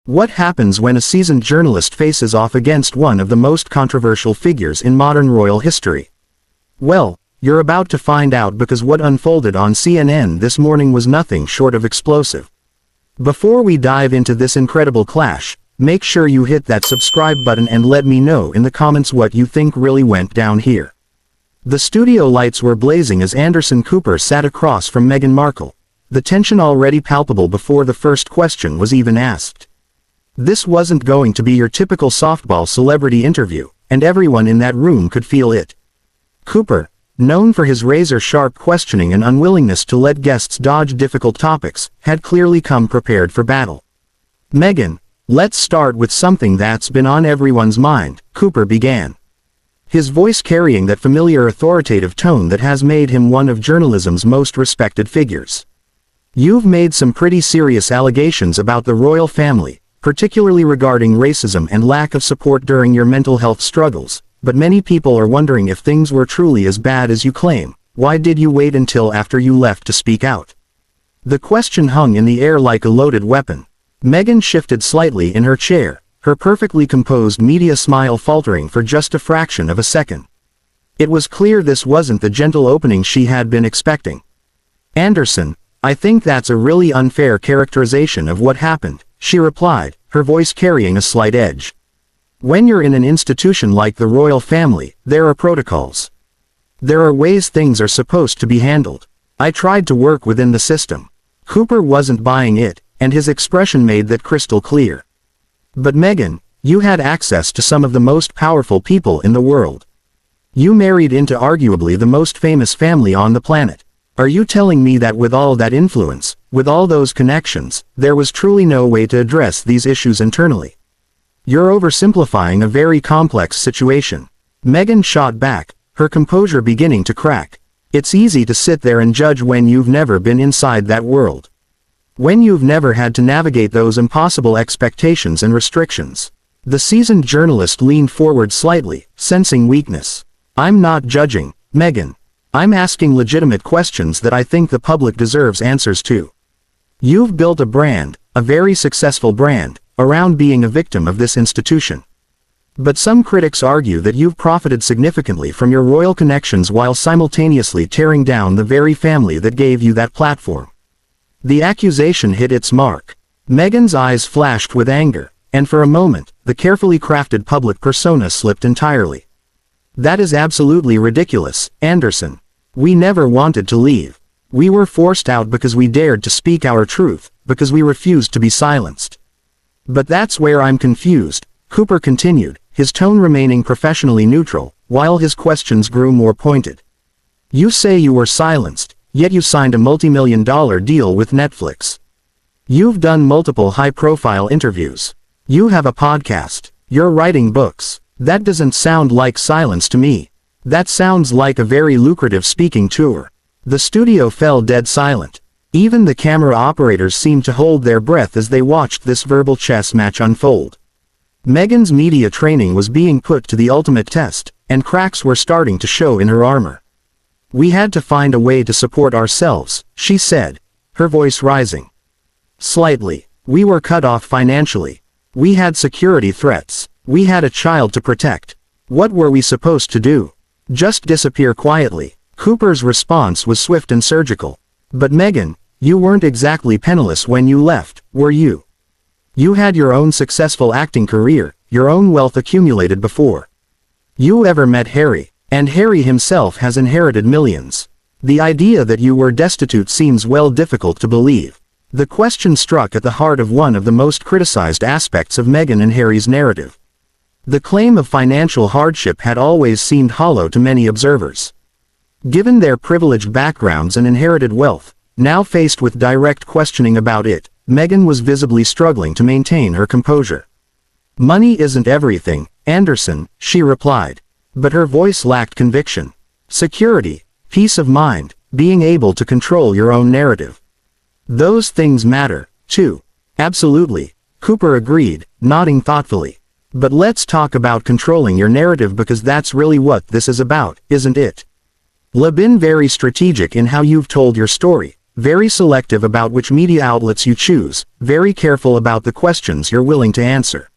What happens when a seasoned journalist faces off against one of the most controversial figures in modern royal history? Well, you're about to find out, because what unfolded on CNN this morning was nothing short of explosive. Before we dive into this incredible clash, make sure you hit that subscribe button and let me know in the comments what you think really went down here. The studio lights were blazing as Anderson Cooper sat across from Meghan Markle, the tension already palpable before the first question was even asked. This wasn't going to be your typical softball celebrity interview, and everyone in that room could feel it. Cooper, known for his razor-sharp questioning and unwillingness to let guests dodge difficult topics, had clearly come prepared for battle. "Meghan, let's start with something that's been on everyone's mind," Cooper began, his voice carrying that familiar authoritative tone that has made him one of journalism's most respected figures. "You've made some pretty serious allegations about the royal family, particularly regarding racism and lack of support during your mental health struggles, but many people are wondering if things were truly as bad as you claim. Why did you wait until after you left to speak out?" The question hung in the air like a loaded weapon. Meghan shifted slightly in her chair, her perfectly composed media smile faltering for just a fraction of a second. It was clear this wasn't the gentle opening she had been expecting. "Anderson, I think that's a really unfair characterization of what happened," she replied, her voice carrying a slight edge. "When you're in an institution like the royal family, there are protocols. There are ways things are supposed to be handled. I tried to work within the system." Cooper wasn't buying it, and his expression made that crystal clear. "But Meghan, you had access to some of the most powerful people in the world. You married into arguably the most famous family on the planet. Are you telling me that with all that influence, with all those connections, there was truly no way to address these issues internally? You're oversimplifying a very complex situation." Meghan shot back, her composure beginning to crack. "It's easy to sit there and judge when you've never been inside that world. When you've never had to navigate those impossible expectations and restrictions." The seasoned journalist leaned forward slightly, sensing weakness. "I'm not judging, Meghan. I'm asking legitimate questions that I think the public deserves answers to. You've built a brand, a very successful brand, around being a victim of this institution. But some critics argue that you've profited significantly from your royal connections while simultaneously tearing down the very family that gave you that platform." The accusation hit its mark. Meghan's eyes flashed with anger, and for a moment, the carefully crafted public persona slipped entirely. "That is absolutely ridiculous, Anderson. We never wanted to leave. We were forced out because we dared to speak our truth, because we refused to be silenced." "But that's where I'm confused," Cooper continued, his tone remaining professionally neutral, while his questions grew more pointed. "You say you were silenced, yet you signed a multi-million-dollar deal with Netflix. You've done multiple high-profile interviews. You have a podcast. You're writing books. That doesn't sound like silence to me. That sounds like a very lucrative speaking tour." The studio fell dead silent. Even the camera operators seemed to hold their breath as they watched this verbal chess match unfold. Meghan's media training was being put to the ultimate test, and cracks were starting to show in her armor. "We had to find a way to support ourselves," she said, her voice rising slightly. "We were cut off financially. We had security threats. We had a child to protect. What were we supposed to do? Just disappear quietly?" Cooper's response was swift and surgical. "But Meghan, you weren't exactly penniless when you left, were you? You had your own successful acting career, your own wealth accumulated before you ever met Harry, and Harry himself has inherited millions. The idea that you were destitute seems well difficult to believe." The question struck at the heart of one of the most criticized aspects of Meghan and Harry's narrative. The claim of financial hardship had always seemed hollow to many observers. Given their privileged backgrounds and inherited wealth, now faced with direct questioning about it, Meghan was visibly struggling to maintain her composure. "Money isn't everything, Anderson," she replied. But her voice lacked conviction. "Security, peace of mind, being able to control your own narrative. Those things matter, too." "Absolutely," Cooper agreed, nodding thoughtfully. "But let's talk about controlling your narrative, because that's really what this is about, isn't it? You've been very strategic in how you've told your story, Very selective about which media outlets you choose, very careful about the questions you're willing to answer.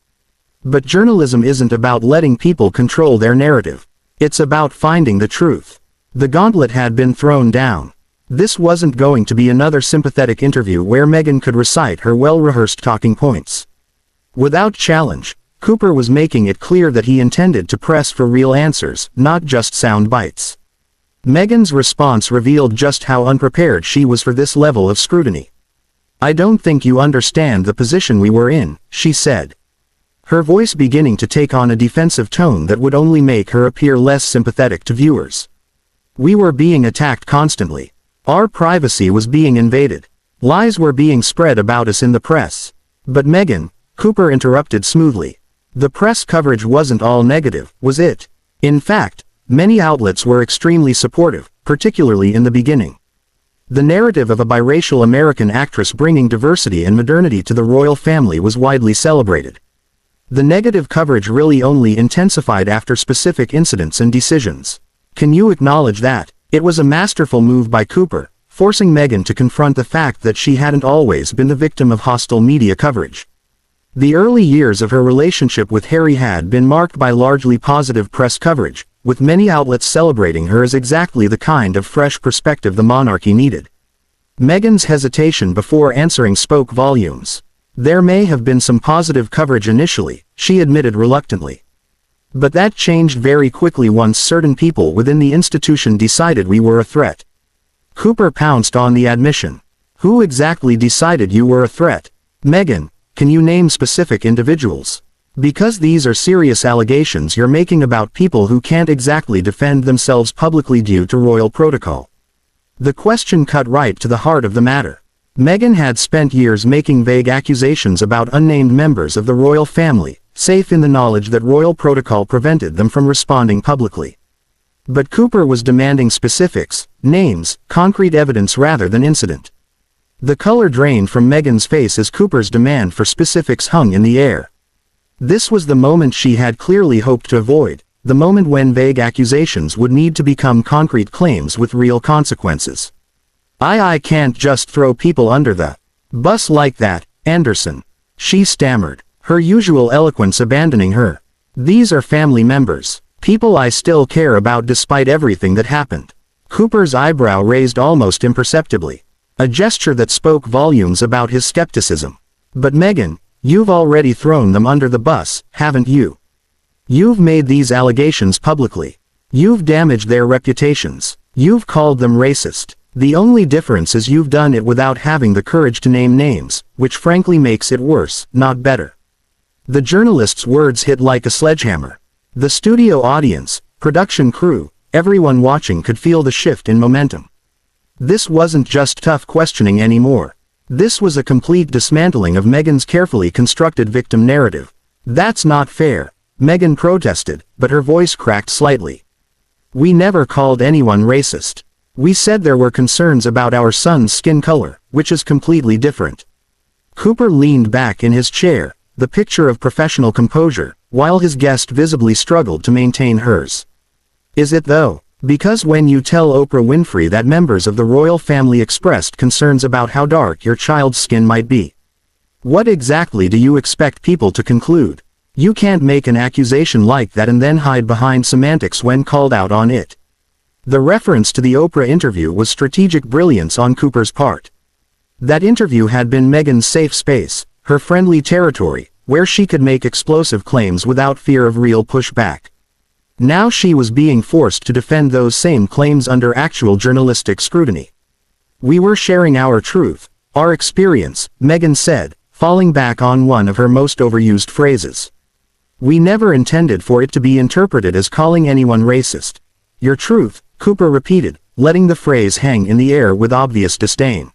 But journalism isn't about letting people control their narrative. It's about finding the truth. The gauntlet had been thrown down. This wasn't going to be another sympathetic interview where Meghan could recite her well-rehearsed talking points. Without challenge, Cooper was making it clear that he intended to press for real answers, not just sound bites. Meghan's response revealed just how unprepared she was for this level of scrutiny. "I don't think you understand the position we were in," she said. Her voice beginning to take on a defensive tone that would only make her appear less sympathetic to viewers. "We were being attacked constantly. Our privacy was being invaded. Lies were being spread about us in the press." "But Meghan," Cooper interrupted smoothly. "The press coverage wasn't all negative, was it? In fact, many outlets were extremely supportive, particularly in the beginning. The narrative of a biracial American actress bringing diversity and modernity to the royal family was widely celebrated. The negative coverage really only intensified after specific incidents and decisions. Can you acknowledge that?" It was a masterful move by Cooper, forcing Meghan to confront the fact that she hadn't always been the victim of hostile media coverage. The early years of her relationship with Harry had been marked by largely positive press coverage, with many outlets celebrating her as exactly the kind of fresh perspective the monarchy needed. Meghan's hesitation before answering spoke volumes. "There may have been some positive coverage initially," she admitted reluctantly. "But that changed very quickly once certain people within the institution decided we were a threat." Cooper pounced on the admission. "Who exactly decided you were a threat? Meghan, can you name specific individuals? Because these are serious allegations you're making about people who can't exactly defend themselves publicly due to royal protocol." The question cut right to the heart of the matter. Meghan had spent years making vague accusations about unnamed members of the royal family, safe in the knowledge that royal protocol prevented them from responding publicly. But Cooper was demanding specifics, names, concrete evidence rather than incident. The color drained from Meghan's face as Cooper's demand for specifics hung in the air. This was the moment she had clearly hoped to avoid, the moment when vague accusations would need to become concrete claims with real consequences. I can't just throw people under the bus like that, Anderson," she stammered, her usual eloquence abandoning her. "These are family members, people I still care about despite everything that happened." Cooper's eyebrow raised almost imperceptibly, a gesture that spoke volumes about his skepticism. "But Meghan, you've already thrown them under the bus, haven't you? You've made these allegations publicly. You've damaged their reputations. You've called them racist. The only difference is you've done it without having the courage to name names, which frankly makes it worse, not better." The journalist's words hit like a sledgehammer. The studio audience, production crew, everyone watching could feel the shift in momentum. This wasn't just tough questioning anymore. This was a complete dismantling of Meghan's carefully constructed victim narrative. "That's not fair," Meghan protested, but her voice cracked slightly. "We never called anyone racist. We said there were concerns about our son's skin color, which is completely different." Cooper leaned back in his chair, the picture of professional composure, while his guest visibly struggled to maintain hers. "Is it though? Because when you tell Oprah Winfrey that members of the royal family expressed concerns about how dark your child's skin might be, what exactly do you expect people to conclude? You can't make an accusation like that and then hide behind semantics when called out on it." The reference to the Oprah interview was strategic brilliance on Cooper's part. That interview had been Meghan's safe space, her friendly territory, where she could make explosive claims without fear of real pushback. Now she was being forced to defend those same claims under actual journalistic scrutiny. "We were sharing our truth, our experience," Meghan said, falling back on one of her most overused phrases. "We never intended for it to be interpreted as calling anyone racist." "Your truth," Cooper repeated, letting the phrase hang in the air with obvious disdain.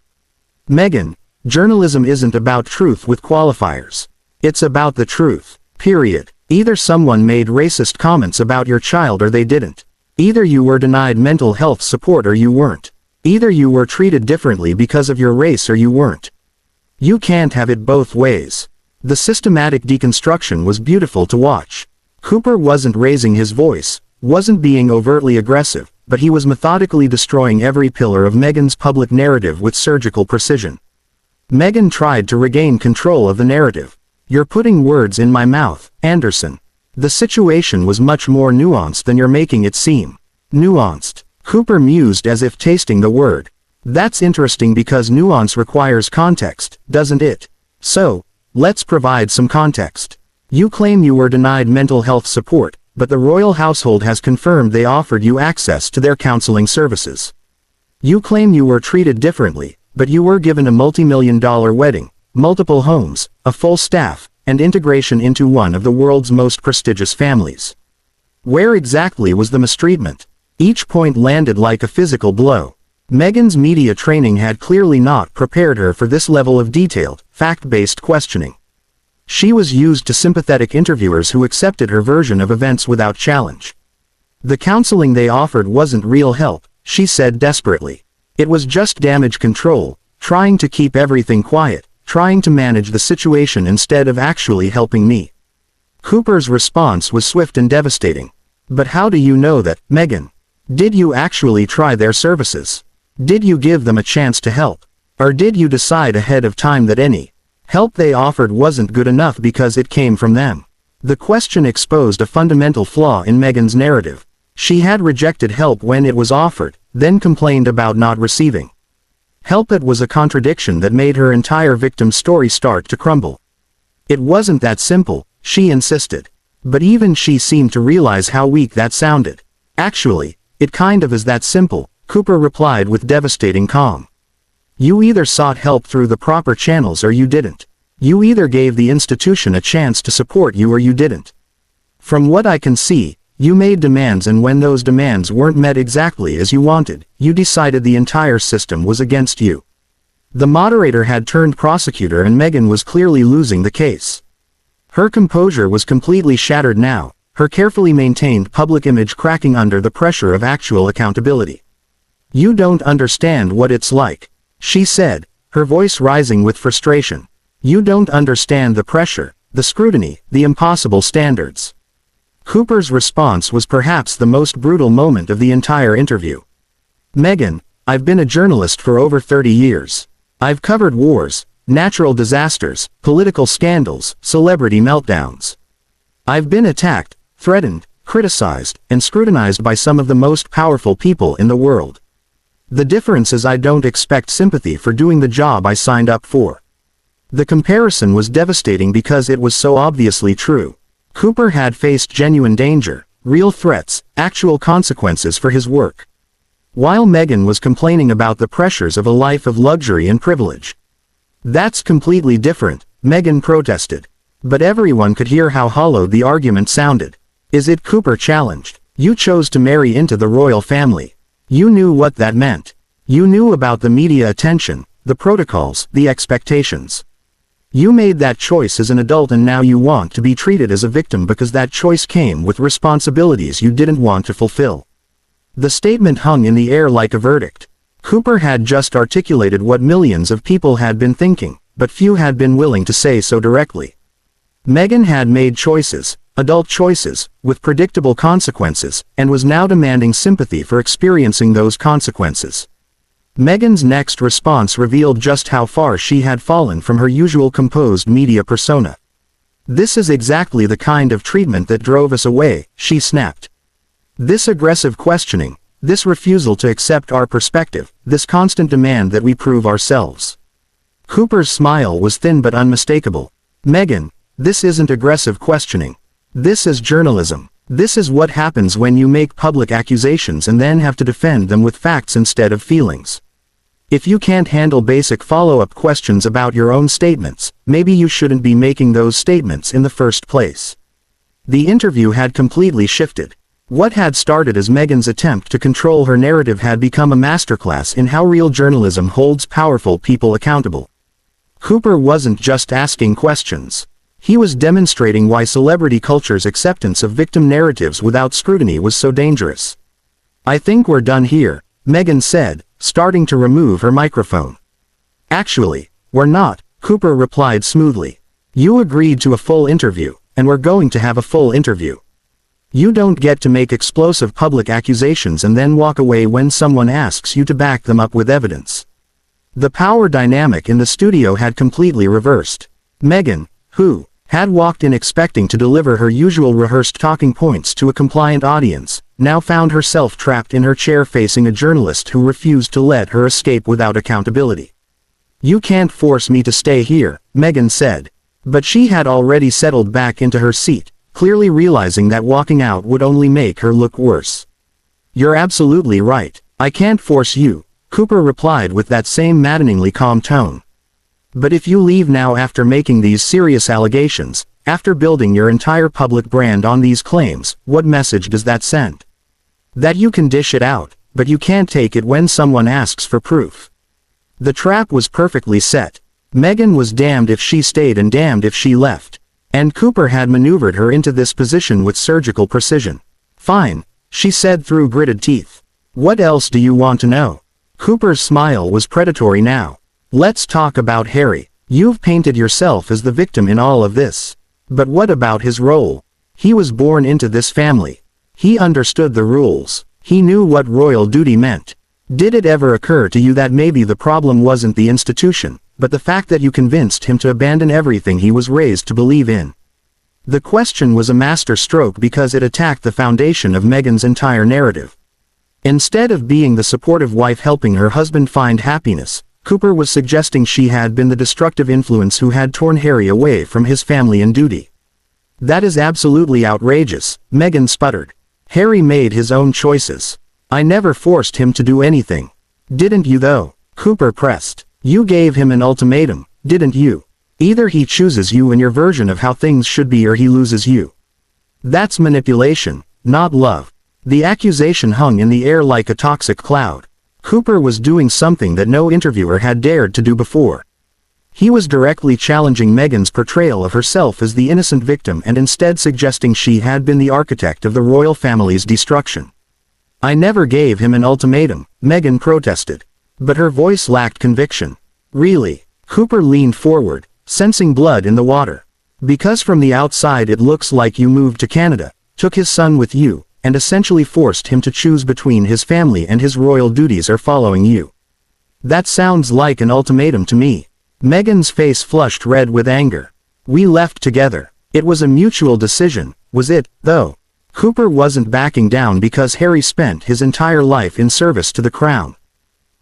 "Meghan, journalism isn't about truth with qualifiers. It's about the truth, period. Either someone made racist comments about your child or they didn't. Either you were denied mental health support or you weren't. Either you were treated differently because of your race or you weren't. You can't have it both ways." The systematic deconstruction was beautiful to watch. Cooper wasn't raising his voice, wasn't being overtly aggressive, but he was methodically destroying every pillar of Meghan's public narrative with surgical precision. Meghan tried to regain control of the narrative. "You're putting words in my mouth, Anderson. The situation was much more nuanced than you're making it seem." "Nuanced?" Cooper mused as if tasting the word. "That's interesting because nuance requires context, doesn't it? So, let's provide some context. You claim you were denied mental health support, but the royal household has confirmed they offered you access to their counseling services. You claim you were treated differently, but you were given a multi-million-dollar wedding, multiple homes, a full staff, and integration into one of the world's most prestigious families. Where exactly was the mistreatment?" Each point landed like a physical blow. Meghan's media training had clearly not prepared her for this level of detailed, fact-based questioning. She was used to sympathetic interviewers who accepted her version of events without challenge. "The counseling they offered wasn't real help," she said desperately. "It was just damage control, trying to keep everything quiet, trying to manage the situation instead of actually helping me." Cooper's response was swift and devastating. "But how do you know that, Meghan? Did you actually try their services? Did you give them a chance to help? Or did you decide ahead of time that any help they offered wasn't good enough because it came from them?" The question exposed a fundamental flaw in Meghan's narrative. She had rejected help when it was offered, then complained about not receiving help. It was a contradiction that made her entire victim story start to crumble. "It wasn't that simple," she insisted. But even she seemed to realize how weak that sounded. "Actually, it kind of is that simple," Cooper replied with devastating calm. "You either sought help through the proper channels or you didn't. You either gave the institution a chance to support you or you didn't. From what I can see, you made demands, and when those demands weren't met exactly as you wanted, you decided the entire system was against you." The moderator had turned prosecutor and Meghan was clearly losing the case. Her composure was completely shattered now, her carefully maintained public image cracking under the pressure of actual accountability. "You don't understand what it's like," she said, her voice rising with frustration. "You don't understand the pressure, the scrutiny, the impossible standards." Cooper's response was perhaps the most brutal moment of the entire interview. "Meghan, I've been a journalist for over 30 years. I've covered wars, natural disasters, political scandals, celebrity meltdowns. I've been attacked, threatened, criticized, and scrutinized by some of the most powerful people in the world. The difference is I don't expect sympathy for doing the job I signed up for." The comparison was devastating because it was so obviously true. Cooper had faced genuine danger, real threats, actual consequences for his work. While Meghan was complaining about the pressures of a life of luxury and privilege. "That's completely different," Meghan protested. But everyone could hear how hollow the argument sounded. "Is it?" Cooper challenged. "You chose to marry into the royal family. You knew what that meant. You knew about the media attention, the protocols, the expectations. You made that choice as an adult, and now you want to be treated as a victim because that choice came with responsibilities you didn't want to fulfill." The statement hung in the air like a verdict. Cooper had just articulated what millions of people had been thinking, but few had been willing to say so directly. Meghan had made choices, adult choices, with predictable consequences, and was now demanding sympathy for experiencing those consequences. Meghan's next response revealed just how far she had fallen from her usual composed media persona. "This is exactly the kind of treatment that drove us away," she snapped. "This aggressive questioning, this refusal to accept our perspective, this constant demand that we prove ourselves." Cooper's smile was thin but unmistakable. "Meghan, this isn't aggressive questioning. This is journalism. This is what happens when you make public accusations and then have to defend them with facts instead of feelings. If you can't handle basic follow-up questions about your own statements, maybe you shouldn't be making those statements in the first place." The interview had completely shifted. What had started as Meghan's attempt to control her narrative had become a masterclass in how real journalism holds powerful people accountable. Cooper wasn't just asking questions. He was demonstrating why celebrity culture's acceptance of victim narratives without scrutiny was so dangerous. "I think we're done here," Meghan said, starting to remove her microphone. "Actually, we're not," Cooper replied smoothly. "You agreed to a full interview, and we're going to have a full interview. You don't get to make explosive public accusations and then walk away when someone asks you to back them up with evidence. The power dynamic in the studio had completely reversed. Meghan, who had walked in expecting to deliver her usual rehearsed talking points to a compliant audience, now found herself trapped in her chair facing a journalist who refused to let her escape without accountability. "You can't force me to stay here," Meghan said. But she had already settled back into her seat, clearly realizing that walking out would only make her look worse. "You're absolutely right. I can't force you," Cooper replied with that same maddeningly calm tone. "But if you leave now after making these serious allegations, after building your entire public brand on these claims, what message does that send? That you can dish it out, but you can't take it when someone asks for proof." The trap was perfectly set. Meghan was damned if she stayed and damned if she left. And Cooper had maneuvered her into this position with surgical precision. "Fine," she said through gritted teeth. "What else do you want to know?" Cooper's smile was predatory now. "Let's talk about Harry. You've painted yourself as the victim in all of this. But what about his role? He was born into this family. He understood the rules. He knew what royal duty meant. Did it ever occur to you that maybe the problem wasn't the institution, but the fact that you convinced him to abandon everything he was raised to believe in?" The question was a masterstroke because it attacked the foundation of Meghan's entire narrative. Instead of being the supportive wife helping her husband find happiness, Cooper was suggesting she had been the destructive influence who had torn Harry away from his family and duty. "That is absolutely outrageous," Meghan sputtered. "Harry made his own choices. I never forced him to do anything." "Didn't you though?" Cooper pressed. "You gave him an ultimatum, didn't you? Either he chooses you and your version of how things should be or he loses you. That's manipulation, not love." The accusation hung in the air like a toxic cloud. Cooper was doing something that no interviewer had dared to do before. He was directly challenging Meghan's portrayal of herself as the innocent victim and instead suggesting she had been the architect of the royal family's destruction. "I never gave him an ultimatum," Meghan protested. But her voice lacked conviction. "Really?" Cooper leaned forward, sensing blood in the water. "Because from the outside it looks like you moved to Canada, took his son with you, and essentially forced him to choose between his family and his royal duties or following you. That sounds like an ultimatum to me." Meghan's face flushed red with anger. "We left together. It was a mutual decision, was it, though?" Cooper wasn't backing down because Harry spent his entire life in service to the crown.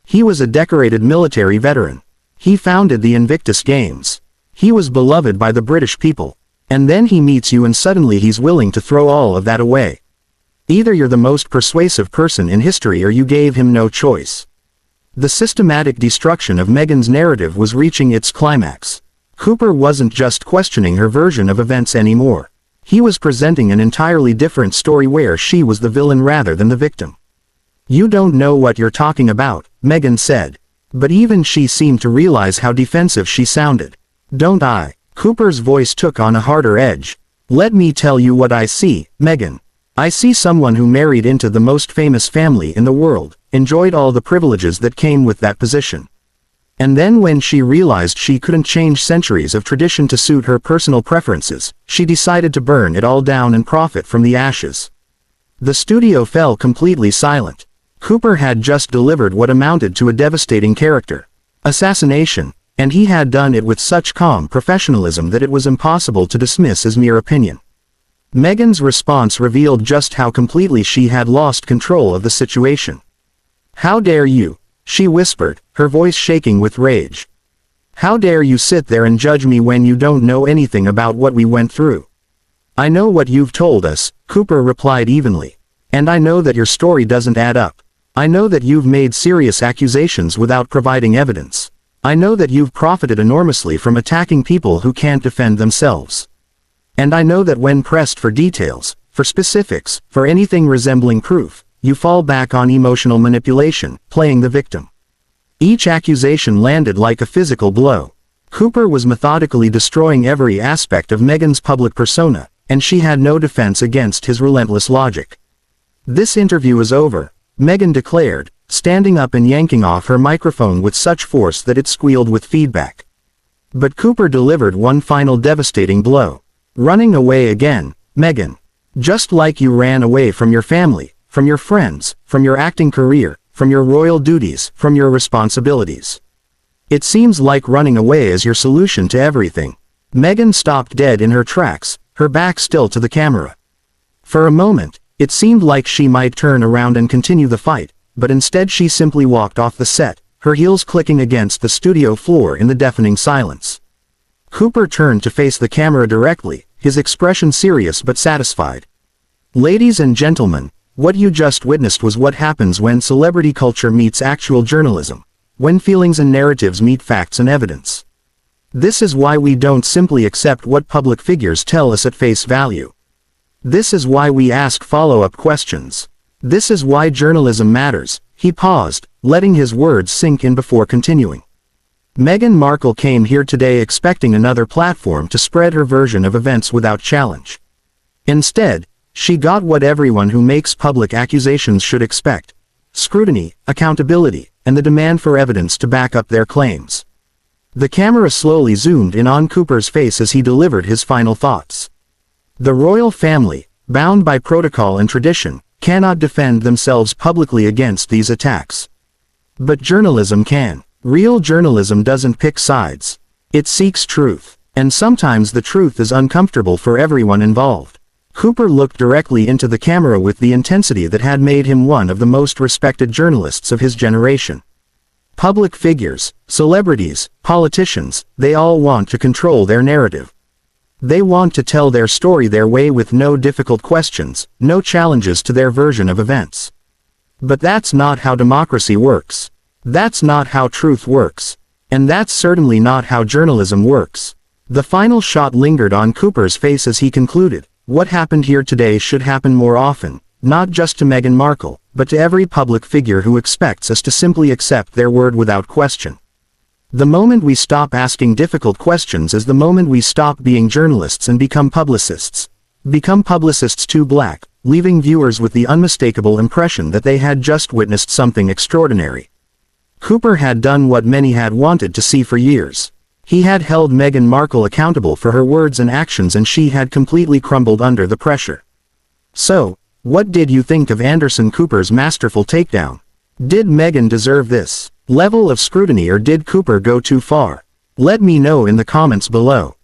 He was a decorated military veteran. He founded the Invictus Games. He was beloved by the British people. And then he meets you and suddenly he's willing to throw all of that away. Either you're the most persuasive person in history or you gave him no choice. The systematic destruction of Meghan's narrative was reaching its climax. Cooper wasn't just questioning her version of events anymore. He was presenting an entirely different story where she was the villain rather than the victim. "You don't know what you're talking about," Meghan said. But even she seemed to realize how defensive she sounded. "Don't I?" Cooper's voice took on a harder edge. "Let me tell you what I see, Meghan. I see someone who married into the most famous family in the world, enjoyed all the privileges that came with that position. And then when she realized she couldn't change centuries of tradition to suit her personal preferences, she decided to burn it all down and profit from the ashes." The studio fell completely silent. Cooper had just delivered what amounted to a devastating character assassination, and he had done it with such calm professionalism that it was impossible to dismiss as mere opinion. Meghan's response revealed just how completely she had lost control of the situation. "How dare you?" she whispered, her voice shaking with rage. "How dare you sit there and judge me when you don't know anything about what we went through?" "I know what you've told us," Cooper replied evenly. "And I know that your story doesn't add up. I know that you've made serious accusations without providing evidence. I know that you've profited enormously from attacking people who can't defend themselves. And I know that when pressed for details, for specifics, for anything resembling proof, you fall back on emotional manipulation, playing the victim." Each accusation landed like a physical blow. Cooper was methodically destroying every aspect of Meghan's public persona, and she had no defense against his relentless logic. "This interview is over," Meghan declared, standing up and yanking off her microphone with such force that it squealed with feedback. But Cooper delivered one final devastating blow. "Running away again, Meghan. Just like you ran away from your family, from your friends, from your acting career, from your royal duties, from your responsibilities. It seems like running away is your solution to everything. Meghan stopped dead in her tracks, her back still to the camera. For a moment, it seemed like she might turn around and continue the fight, but instead she simply walked off the set, her heels clicking against the studio floor in the deafening silence. Cooper turned to face the camera directly, his expression serious but satisfied. Ladies and gentlemen, what you just witnessed was what happens when celebrity culture meets actual journalism, when feelings and narratives meet facts and evidence. This is why we don't simply accept what public figures tell us at face value. This is why we ask follow-up questions. This is why journalism matters. He paused, letting his words sink in before continuing. Meghan Markle came here today expecting another platform to spread her version of events without challenge. Instead, she got what everyone who makes public accusations should expect: scrutiny, accountability, and the demand for evidence to back up their claims. The camera slowly zoomed in on Cooper's face as he delivered his final thoughts. The royal family, bound by protocol and tradition, cannot defend themselves publicly against these attacks. But journalism can. Real journalism doesn't pick sides. It seeks truth. And sometimes the truth is uncomfortable for everyone involved. Cooper looked directly into the camera with the intensity that had made him one of the most respected journalists of his generation. Public figures, celebrities, politicians, they all want to control their narrative. They want to tell their story their way with no difficult questions, no challenges to their version of events. But that's not how democracy works. That's not how truth works. And that's certainly not how journalism works. The final shot lingered on Cooper's face as he concluded, "What happened here today should happen more often, not just to Meghan Markle, but to every public figure who expects us to simply accept their word without question." The moment we stop asking difficult questions is the moment we stop being journalists and become publicists. Become publicists too black, leaving viewers with the unmistakable impression that they had just witnessed something extraordinary. Cooper had done what many had wanted to see for years. He had held Meghan Markle accountable for her words and actions, and she had completely crumbled under the pressure. So, what did you think of Anderson Cooper's masterful takedown? Did Meghan deserve this level of scrutiny, or did Cooper go too far? Let me know in the comments below.